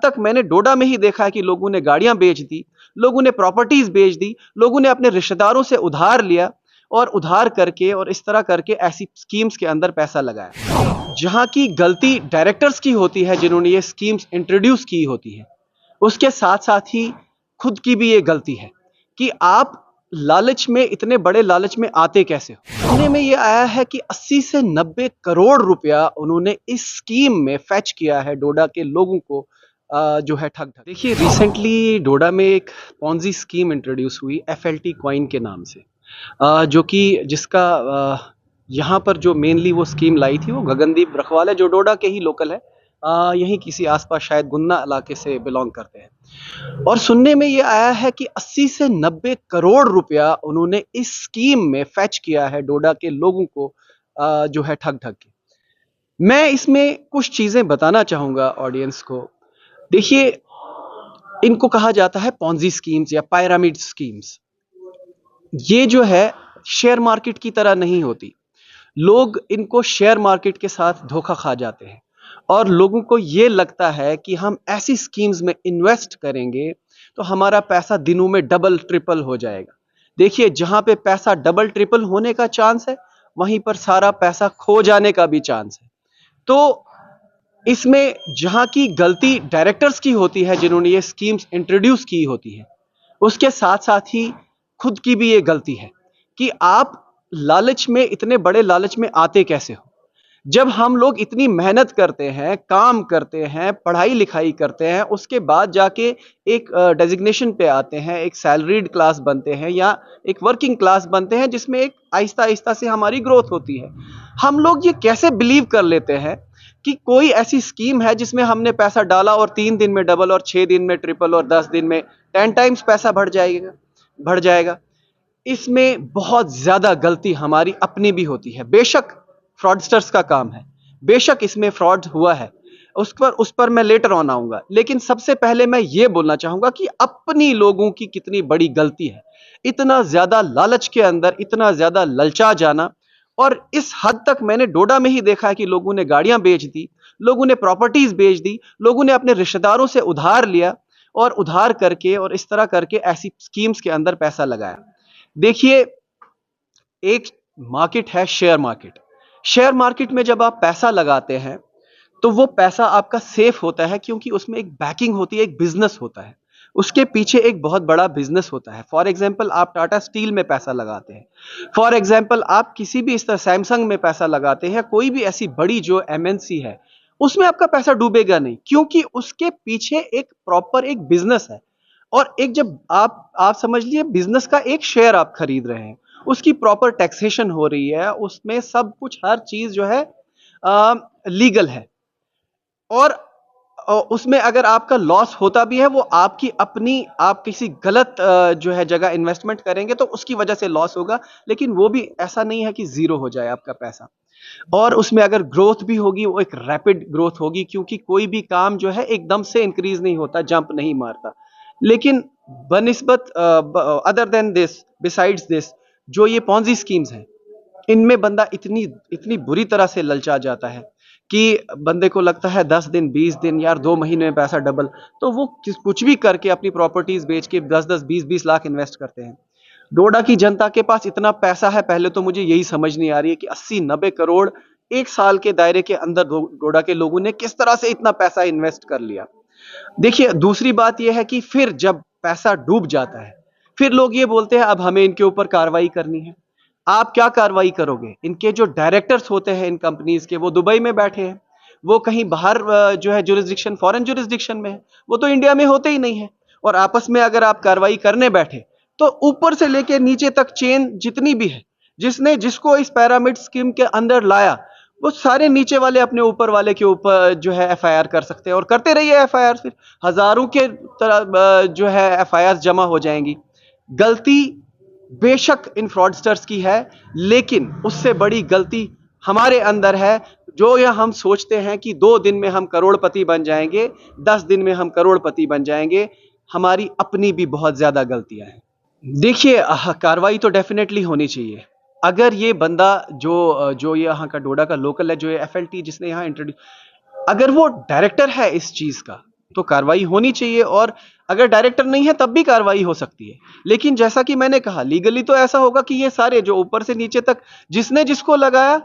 तक मैंने डोडा में ही देखा है कि लोगों ने गाड़ियां बेच दी, लोगों ने प्रॉपर्टीज बेच दी, लोगों ने अपने रिश्तेदारों से उधार लिया और उधार करके और इस तरह करके ऐसी स्कीम्स के अंदर पैसा लगाया। जहां की गलती डायरेक्टर्स की होती है जिन्होंने ये स्कीम्स इंट्रोड्यूस की होती है, उसके साथ साथ ही खुद की भी ये गलती है कि आप लालच में, इतने बड़े लालच में आते कैसे हो। सुनने में ये आया है कि 80 से 90 करोड़ रुपया उन्होंने इस स्कीम में फैच किया है डोडा के लोगों को, जो है ठग ठग। देखिए, रिसेंटली डोडा में एक पॉन्जी स्कीम इंट्रोड्यूस हुई FLT कॉइन के नाम से, जो कि जिसका यहाँ पर जो मेनली वो स्कीम लाई थी वो गगनदीप रखवाला, जो डोडा के ही लोकल है, यहीं किसी आसपास शायद गुन्ना इलाके से बिलोंग करते हैं। और सुनने में ये आया है कि 80 से 90 करोड़ रुपया उन्होंने इस स्कीम में फैच किया है डोडा के लोगों को, जो है ठग ठग के। मैं इसमें कुछ चीजें बताना चाहूंगा ऑडियंस को। देखिए, इनको कहा जाता है पॉन्जी स्कीम्स या पिरामिड स्कीम्स। ये जो है शेयर मार्केट की तरह नहीं होती। लोग इनको शेयर मार्केट के साथ धोखा खा जाते हैं और लोगों को ये लगता है कि हम ऐसी स्कीम्स में इन्वेस्ट करेंगे तो हमारा पैसा दिनों में डबल ट्रिपल हो जाएगा। देखिए, जहां पे पैसा डबल ट्रिपल होने का चांस है, वहीं पर सारा पैसा खो जाने का भी चांस है। तो इसमें जहां की गलती डायरेक्टर्स की होती है जिन्होंने ये स्कीम्स इंट्रोड्यूस की होती है, उसके साथ साथ ही खुद की भी ये गलती है कि आप लालच में, इतने बड़े लालच में आते कैसे हो। जब हम लोग इतनी मेहनत करते हैं, काम करते हैं, पढ़ाई लिखाई करते हैं, उसके बाद जाके एक डेजिग्नेशन पे आते हैं, एक सैलरीड क्लास बनते हैं या एक वर्किंग क्लास बनते हैं, जिसमें एक आहिस्ता आहिस्ता से हमारी ग्रोथ होती है। हम लोग ये कैसे बिलीव कर लेते हैं कि कोई ऐसी स्कीम है जिसमें हमने पैसा डाला और 3 दिन में डबल और 6 दिन में ट्रिपल और 10 दिन में 10 टाइम्स पैसा बढ़ जाएगा। इसमें बहुत ज्यादा गलती हमारी अपनी भी होती है। बेशक फ्रॉडस्टर्स का काम है, बेशक इसमें फ्रॉड हुआ है, उस पर मैं लेटर ऑन आऊंगा, लेकिन सबसे पहले मैं ये बोलना चाहूंगा कि अपनी लोगों की कितनी बड़ी गलती है। इतना ज्यादा लालच के अंदर, इतना ज्यादा ललचा जाना। और इस हद तक मैंने डोडा में ही देखा है कि लोगों ने गाड़ियां बेच दी, लोगों ने प्रॉपर्टीज बेच दी, लोगों ने अपने रिश्तेदारों से उधार लिया और उधार करके और इस तरह करके ऐसी स्कीम्स के अंदर पैसा लगाया। देखिए, एक मार्केट है शेयर मार्केट। शेयर मार्केट में जब आप पैसा लगाते हैं तो वो पैसा आपका सेफ होता है, क्योंकि उसमें एक बैकिंग होती है, एक बिजनेस होता है, उसके पीछे एक बहुत बड़ा बिजनेस होता है। फॉर एग्जांपल, आप टाटा स्टील में पैसा लगाते हैं, फॉर एग्जांपल आप किसी भी इस तरह सैमसंग में पैसा लगाते हैं, कोई भी ऐसी बड़ी जो MNC है, उसमें आपका पैसा डूबेगा नहीं, क्योंकि उसके पीछे एक प्रॉपर एक बिजनेस है। और एक जब आप समझ लिए बिजनेस का एक शेयर आप खरीद रहे हैं, उसकी प्रॉपर टैक्सेशन हो रही है, उसमें सब कुछ, हर चीज जो है लीगल है। और उसमें अगर आपका लॉस होता भी है, वो आपकी अपनी, आप किसी गलत जो है जगह इन्वेस्टमेंट करेंगे तो उसकी वजह से लॉस होगा, लेकिन वो भी ऐसा नहीं है कि जीरो हो जाए आपका पैसा। और उसमें अगर ग्रोथ भी होगी, वो एक रैपिड ग्रोथ होगी, क्योंकि कोई भी काम जो है एकदम से इंक्रीज नहीं होता, जंप नहीं मारता। लेकिन बनिस्बत other than this, besides this, जो ये पॉन्जी स्कीम्स हैं, इनमें बंदा इतनी इतनी बुरी तरह से ललचा जाता है कि बंदे को लगता है 10 दिन, 20 दिन, यार 2 महीने में पैसा डबल, तो वो कुछ भी करके अपनी प्रॉपर्टीज बेच के 10-10, 20-20 लाख इन्वेस्ट करते हैं। डोडा की जनता के पास इतना पैसा है, पहले तो मुझे यही समझ नहीं आ रही है कि 80-90 करोड़ एक साल के दायरे के अंदर डोडा के लोगों ने किस तरह से इतना पैसा इन्वेस्ट कर लिया। देखिए, दूसरी बात यह है कि फिर जब पैसा डूब जाता है, फिर लोग ये बोलते हैं अब हमें इनके ऊपर कार्रवाई करनी है। आप क्या कार्रवाई करोगे? इनके जो डायरेक्टर्स होते हैं इन कंपनीज के, वो दुबई में बैठे हैं, वो कहीं बाहर जो है जुरिस्डिक्शन, फॉरेन जुरिस्डिक्शन में है, वो तो इंडिया में होते ही नहीं है। और आपस में अगर आप कार्रवाई करने बैठे तो ऊपर से लेके नीचे तक चेन जितनी भी है, जिसको इस पिरामिड स्कीम के अंदर लाया, वो सारे नीचे वाले अपने ऊपर वाले के ऊपर जो है FIR कर सकते हैं, और करते रहिए FIR, फिर हजारों के तरह जो है FIR जमा हो जाएंगी। गलती बेशक इन फ्रॉडस्टर्स की है, लेकिन उससे बड़ी गलती हमारे अंदर है, जो यह हम सोचते हैं कि 2 दिन में हम करोड़पति बन जाएंगे, 10 दिन में हम करोड़पति बन जाएंगे। हमारी अपनी भी बहुत ज्यादा गलतियां हैं। देखिए, कार्रवाई तो डेफिनेटली होनी चाहिए। अगर ये बंदा जो यहाँ का डोडा का लोकल है, जो ये FLT जिसने यहाँ इंट्रोड्यूस, अगर वो डायरेक्टर है इस चीज का, तो कार्रवाई होनी चाहिए, और अगर डायरेक्टर नहीं है तब भी कार्रवाई हो सकती है। लेकिन जैसा कि मैंने कहा, लीगली तो ऐसा होगा कि ये सारे जो ऊपर से नीचे तक जिसने जिसको लगाया,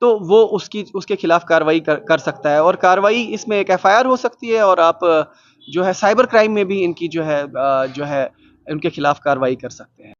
तो वो उसके खिलाफ कार्रवाई कर सकता है, और कार्रवाई इसमें एक एफआईआर हो सकती है, और आप जो है साइबर क्राइम में भी इनकी जो है उनके खिलाफ कार्रवाई कर सकते हैं।